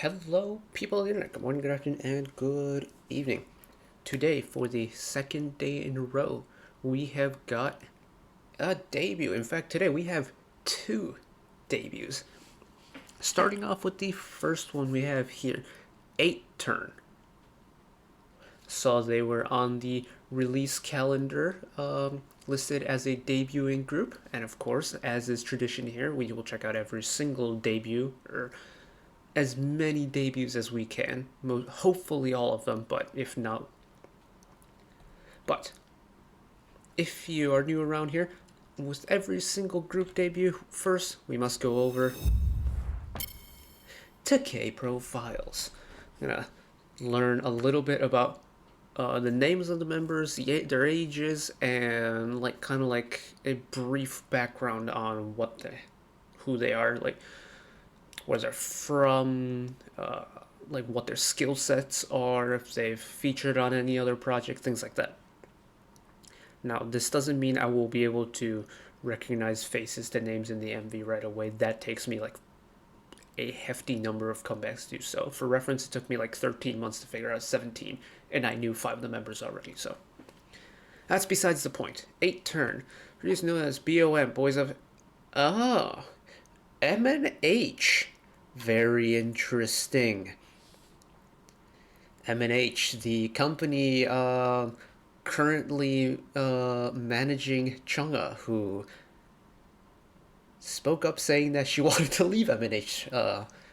Hello, people on the internet. Good morning, good afternoon, and good evening. Today, for the second day in a row, we have got a debut. In fact, today we have two debuts. Starting off with the first one we have here, 8 Turn. Saw they were on the release calendar listed as a debuting group, and of course, as is tradition here, we will check out every single debut, or as many debuts as we can. Hopefully all of them, but if not. But if you are new around here, with every single group debut, first we must go over to Kprofiles. I'm gonna learn a little bit about the names of the members, their ages, and kind of like a brief background on who they are, like where they're from, like what their skill sets are, if they've featured on any other project, things like that. Now, this doesn't mean I will be able to recognize faces to names in the MV right away. That takes me like a hefty number of comebacks to do so. For reference, it took me like 13 months to figure out 17, and I knew 5 of the members already, so that's besides the point. 8 Turn, previously known as BOM, Boys of... Oh, M&H. Very interesting. M&H, the company currently managing Chunga, who spoke up saying that she wanted to leave M&H,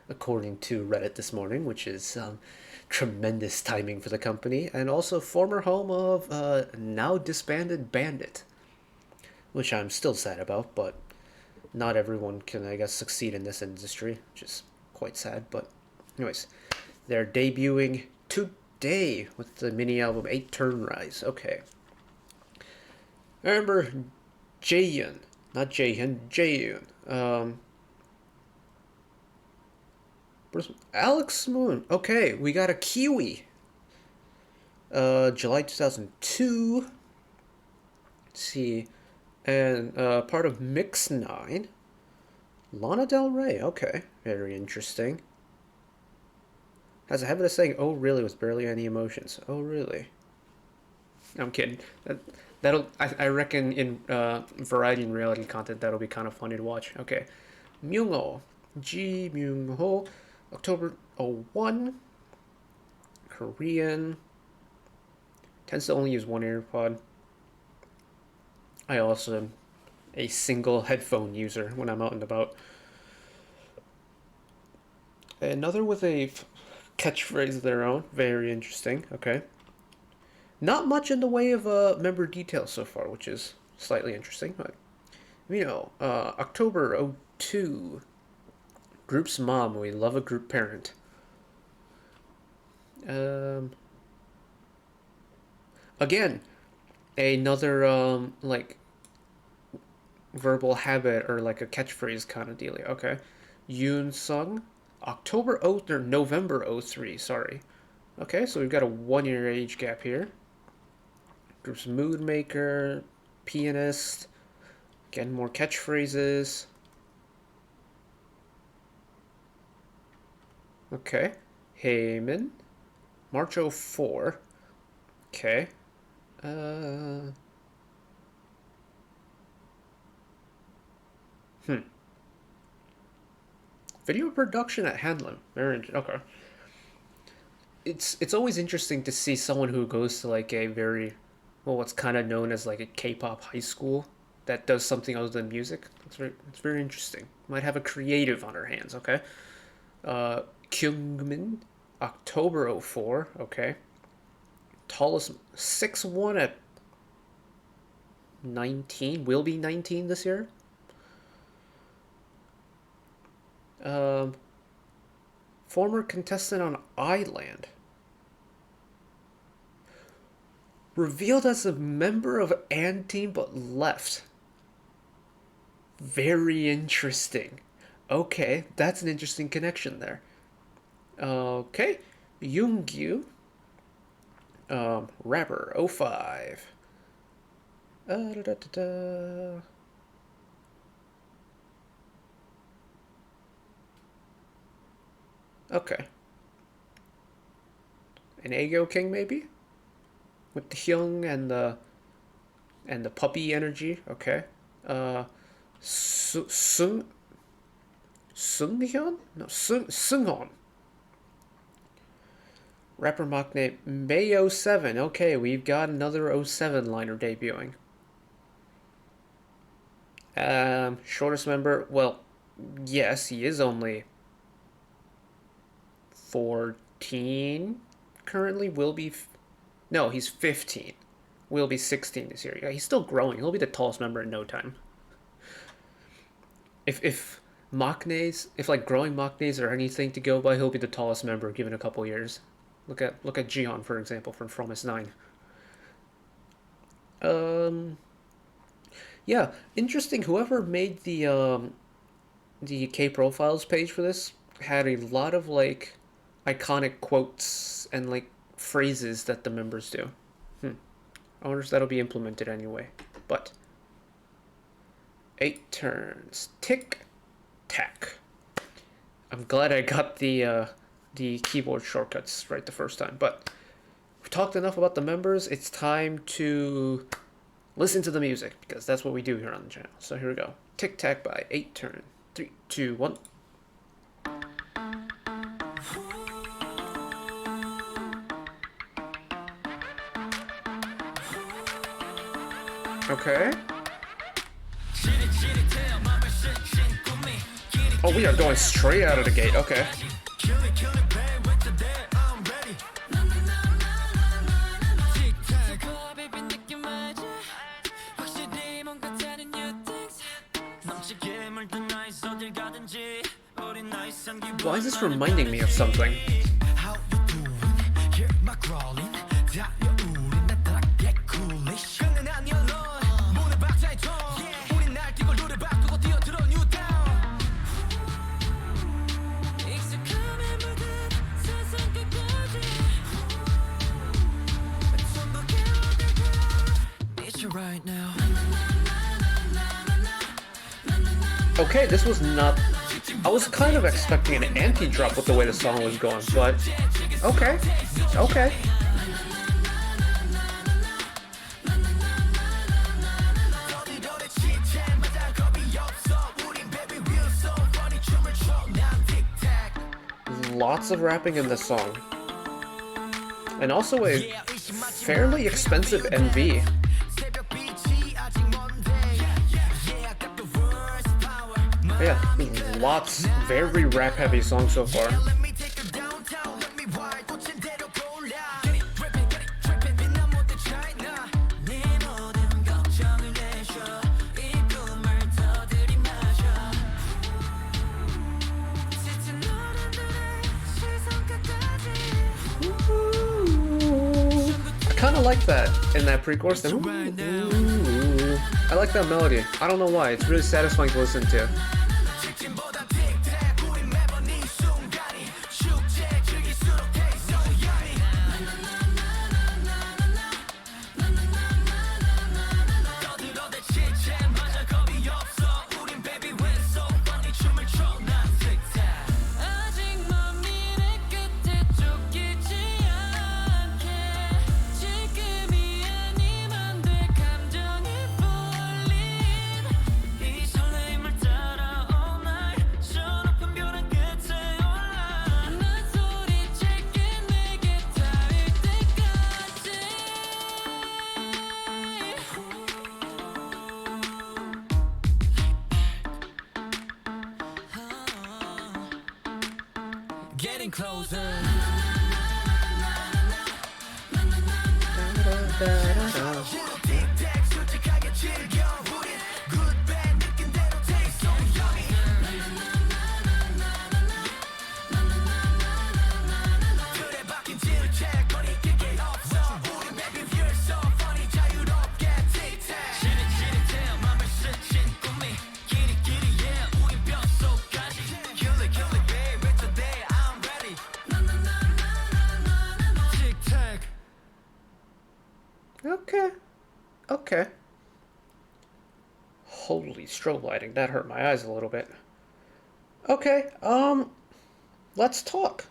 according to Reddit this morning, which is tremendous timing for the company, and also former home of now disbanded Bandit, which I'm still sad about, but not everyone can, I guess, succeed in this industry, which is quite sad. But anyways, they're debuting today with the mini album 8 Turn Rise. Okay. I remember Jaehyun, not Jaehyun, Jaehyun. Alex Moon. Okay, we got a Kiwi. July 2002. Let's see. And part of Mix 9. Lana Del Rey. Okay, very interesting. Has a habit of saying, "Oh, really?" with barely any emotions. Oh, really? I'm kidding. I reckon in variety and reality content that'll be kind of funny to watch. Okay, Myung-ho, Ji Myung-ho, October 01, Korean. Tends to only use one AirPod. I also am a single headphone user when I'm out and about. Another with a catchphrase of their own. Very interesting. Okay. Not much in the way of member details so far, which is slightly interesting. But, October 02. Group's mom. We love a group parent. Again, another verbal habit or like a catchphrase kind of dealio. Okay. Yoon Sung. November 03, sorry. Okay, so we've got a 1-year age gap here. Group's mood maker, pianist. Again, more catchphrases. Okay. Heyman. March 04. Okay. Video production at Hanlon. Okay. It's always interesting to see someone who goes to like a very, well, what's kind of known as like a K-pop high school that does something other than music. It's very interesting. Might have a creative on her hands. Okay. Kyungmin, October 04. Okay. Tallest 6'1" at 19. Will be 19 this year. Former contestant on Island. Revealed as a member of An Team but left. Very interesting. Okay, that's an interesting connection there. Okay, Yoongyu. Rapper 05. Okay. An Ago King maybe? With the Hyung and the puppy energy. Okay. Sung Hyun? No, Sung Rapper mock name May 07. Okay, we've got another 07 liner debuting. Shortest member. Well, yes, he is only 14 currently. Will be. No, he's 15. Will be 16 this year. Yeah, he's still growing. He'll be the tallest member in no time. If Machnes, if like growing Machnes are anything to go by, he'll be the tallest member given a couple years. Look at Jion, for example, from Fromis 9. Yeah, interesting. Whoever made the Kprofiles page for this had a lot of like iconic quotes and like phrases that the members do. I wonder if that'll be implemented anyway. But 8 turns. TIC TAC. I'm glad I got the keyboard shortcuts right the first time. But we've talked enough about the members. It's time to listen to the music, because that's what we do here on the channel. So here we go. TIC TAC by 8 turn. 3, 2, 1. Okay. Oh, we are going straight out of the gate. Okay. Why is this reminding me of something? Okay, this was not... I was kind of expecting an anti-drop with the way the song was going, but... Okay. Okay. Lots of rapping in this song. And also a fairly expensive MV. Yeah, lots, very rap-heavy songs so far. I kind of like that in that pre-chorus. I like that melody. I don't know why. It's really satisfying to listen to. Getting closer. Okay. Okay. Holy strobe lighting, that hurt my eyes a little bit. Okay, let's talk.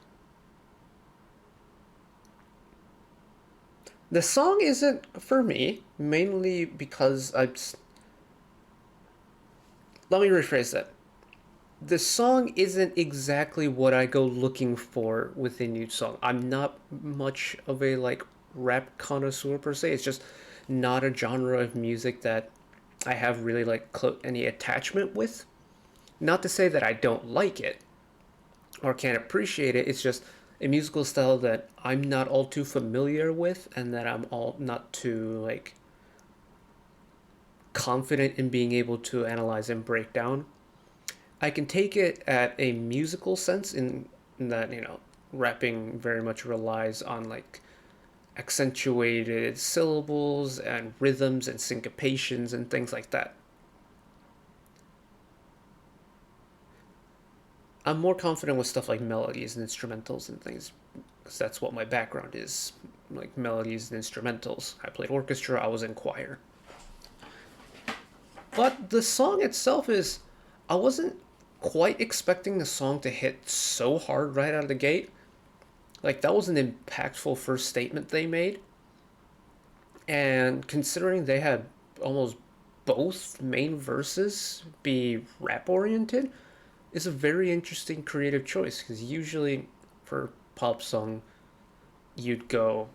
The song isn't for me, mainly because let me rephrase that. The song isn't exactly what I go looking for with a new song. I'm not much of a like rap connoisseur per se. It's just not a genre of music that I have really like any attachment with. Not to say that I don't like it or can't appreciate it. It's just a musical style that I'm not all too familiar with, and that I'm all not too like confident in being able to analyze and break down. I can take it at a musical sense in that, rapping very much relies on like accentuated syllables and rhythms and syncopations and things like that. I'm more confident with stuff like melodies and instrumentals and things because that's what my background is, like melodies and instrumentals. I played orchestra, I was in choir. But the song itself is, I wasn't quite expecting the song to hit so hard right out of the gate. Like, that was an impactful first statement they made. And considering they had almost both main verses be rap oriented, is a very interesting creative choice. Because usually for pop song, you'd go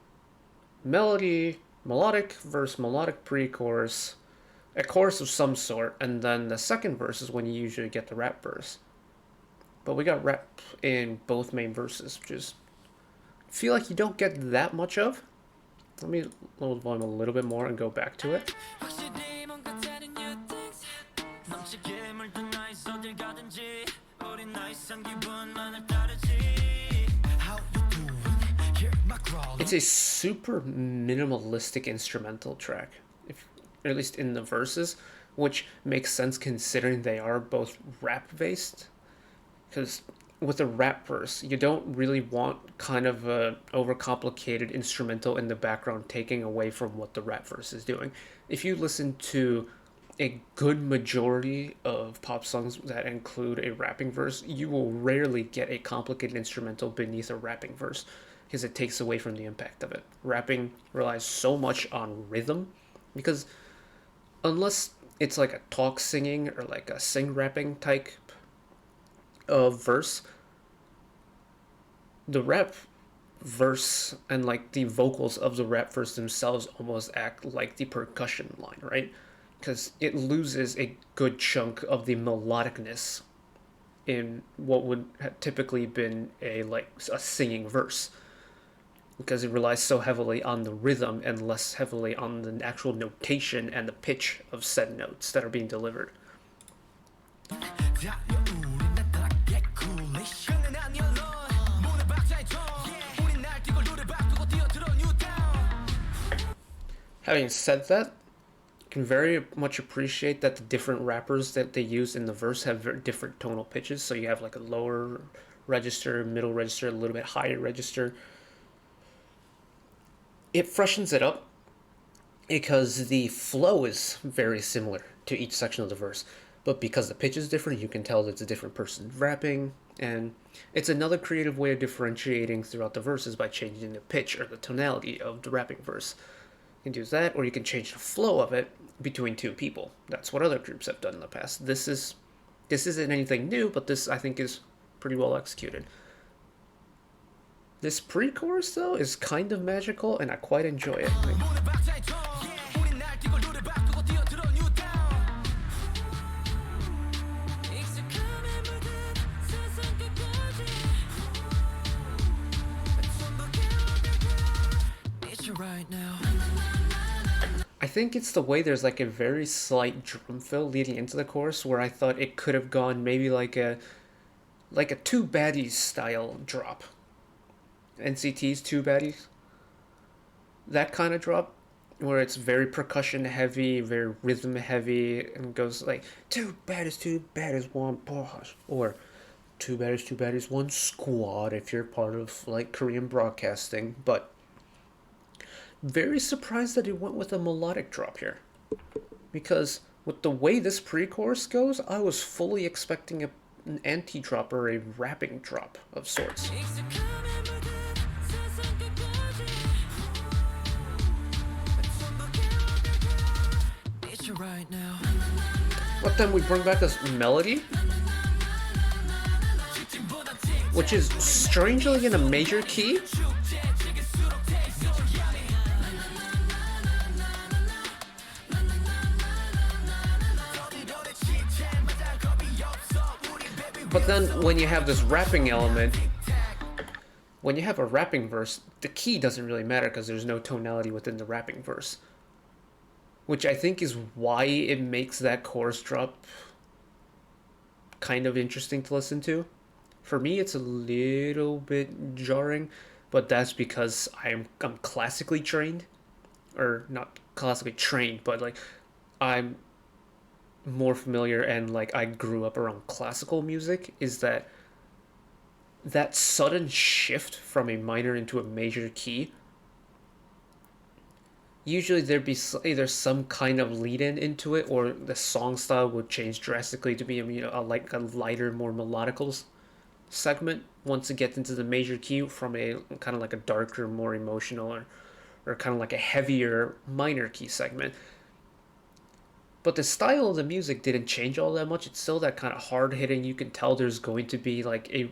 melody, melodic verse, melodic pre-chorus, a chorus of some sort, and then the second verse is when you usually get the rap verse. But we got rap in both main verses, which is feel like you don't get that much of. Let me lower the volume a little bit more and go back to it. It's a super minimalistic instrumental track, if or at least in the verses, which makes sense considering they are both rap based. Because with a rap verse, you don't really want kind of a overcomplicated instrumental in the background taking away from what the rap verse is doing. If you listen to a good majority of pop songs that include a rapping verse, you will rarely get a complicated instrumental beneath a rapping verse because it takes away from the impact of it. Rapping relies so much on rhythm because unless it's like a talk singing or like a sing rapping type of verse, the rap verse and like the vocals of the rap verse themselves almost act like the percussion line, right? Because it loses a good chunk of the melodicness in what would have typically been a singing verse, because it relies so heavily on the rhythm and less heavily on the actual notation and the pitch of said notes that are being delivered. Having said that, you can very much appreciate that the different rappers that they use in the verse have very different tonal pitches. So you have like a lower register, middle register, a little bit higher register. It freshens it up because the flow is very similar to each section of the verse. But because the pitch is different, you can tell that it's a different person rapping. And it's another creative way of differentiating throughout the verses by changing the pitch or the tonality of the rapping verse. You can use that, or you can change the flow of it between two people. That's what other groups have done in the past. This isn't anything new, but this I think is pretty well executed. This pre-chorus though is kind of magical, and I quite enjoy it. I think it's the way there's like a very slight drum fill leading into the chorus where I thought it could have gone maybe like a two baddies style drop. NCT's two baddies. That kind of drop where it's very percussion heavy, very rhythm heavy, and goes like two baddies, one boss, or two baddies, one squad if you're part of like Korean broadcasting. But very surprised that he went with a melodic drop here, because with the way this pre-chorus goes, I was fully expecting an anti-drop or a rapping drop of sorts. But then we bring back this melody, which is strangely in a major key. But then when you have this rapping element, when you have a rapping verse, the key doesn't really matter because there's no tonality within the rapping verse. Which I think is why it makes that chorus drop kind of interesting to listen to. For me, it's a little bit jarring, but that's because I'm classically trained. Or not classically trained, but like I'm more familiar and like I grew up around classical music, is that sudden shift from a minor into a major key, usually there'd be either some kind of lead-in into it, or the song style would change drastically to be a lighter, more melodical segment once it gets into the major key, from a kind of like a darker, more emotional, or kind of like a heavier minor key segment. But the style of the music didn't change all that much. It's still that kind of hard hitting. You can tell there's going to be like a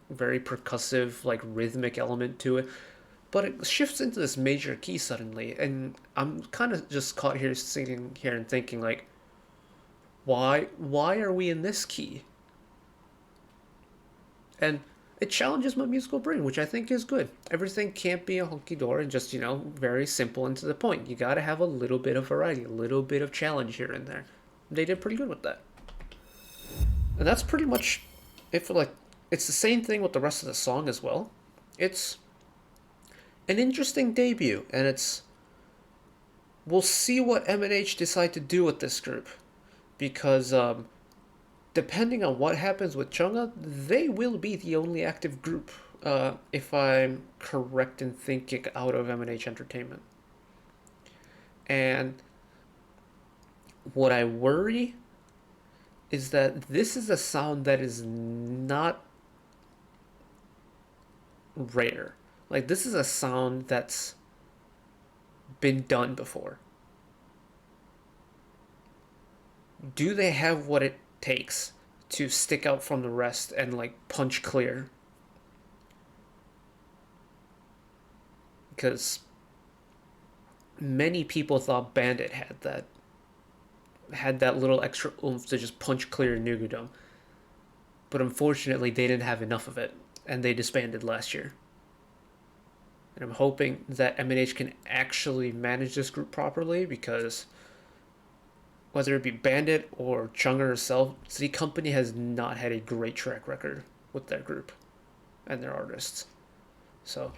very percussive, like rhythmic element to it. But it shifts into this major key suddenly, and I'm kind of just caught here sitting here and thinking like, why are we in this key? And it challenges my musical brain, which I think is good. Everything can't be a hunky-dory and just, very simple and to the point. You gotta have a little bit of variety, a little bit of challenge here and there. They did pretty good with that. And that's pretty much it for like, it's the same thing with the rest of the song as well. It's an interesting debut, and we'll see what M&H decide to do with this group. Because, depending on what happens with Chungha, they will be the only active group, if I'm correct in thinking, out of M&H Entertainment. And what I worry is that this is a sound that is not rare. Like, this is a sound that's been done before. Do they have what it takes to stick out from the rest and like punch clear? Because many people thought Bandit had that little extra oomph to just punch clear Nugudum, but unfortunately they didn't have enough of it, and they disbanded last year. And I'm hoping that M&H can actually manage this group properly, because whether it be Bandit or Chungha herself, City Company has not had a great track record with their group and their artists. So,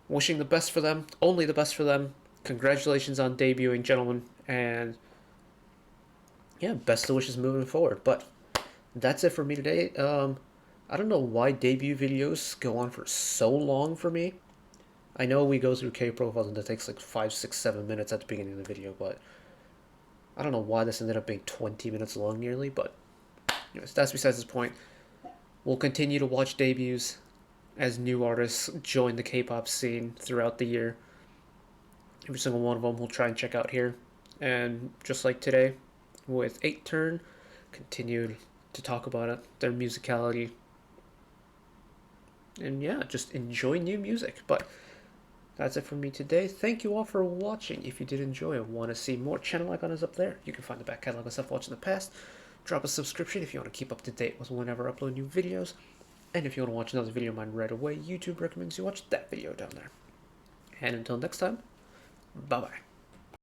wishing the best for them, only the best for them. Congratulations on debuting, gentlemen, and yeah, best of wishes moving forward. But that's it for me today. I don't know why debut videos go on for so long for me. I know we go through Kprofiles and it takes like 5, 6, 7 minutes at the beginning of the video, but I don't know why this ended up being 20 minutes long nearly, but anyways, that's besides this point. We'll continue to watch debuts as new artists join the K-pop scene throughout the year. Every single one of them we'll try and check out here. And just like today, with 8 Turn, continued to talk about it, their musicality. And yeah, just enjoy new music. But that's it from me today. Thank you all for watching. If you did enjoy and want to see more, channel icon is up there. You can find the back catalog of stuff watched in the past. Drop a subscription if you want to keep up to date with whenever I upload new videos. And if you want to watch another video of mine right away, YouTube recommends you watch that video down there. And until next time, bye-bye.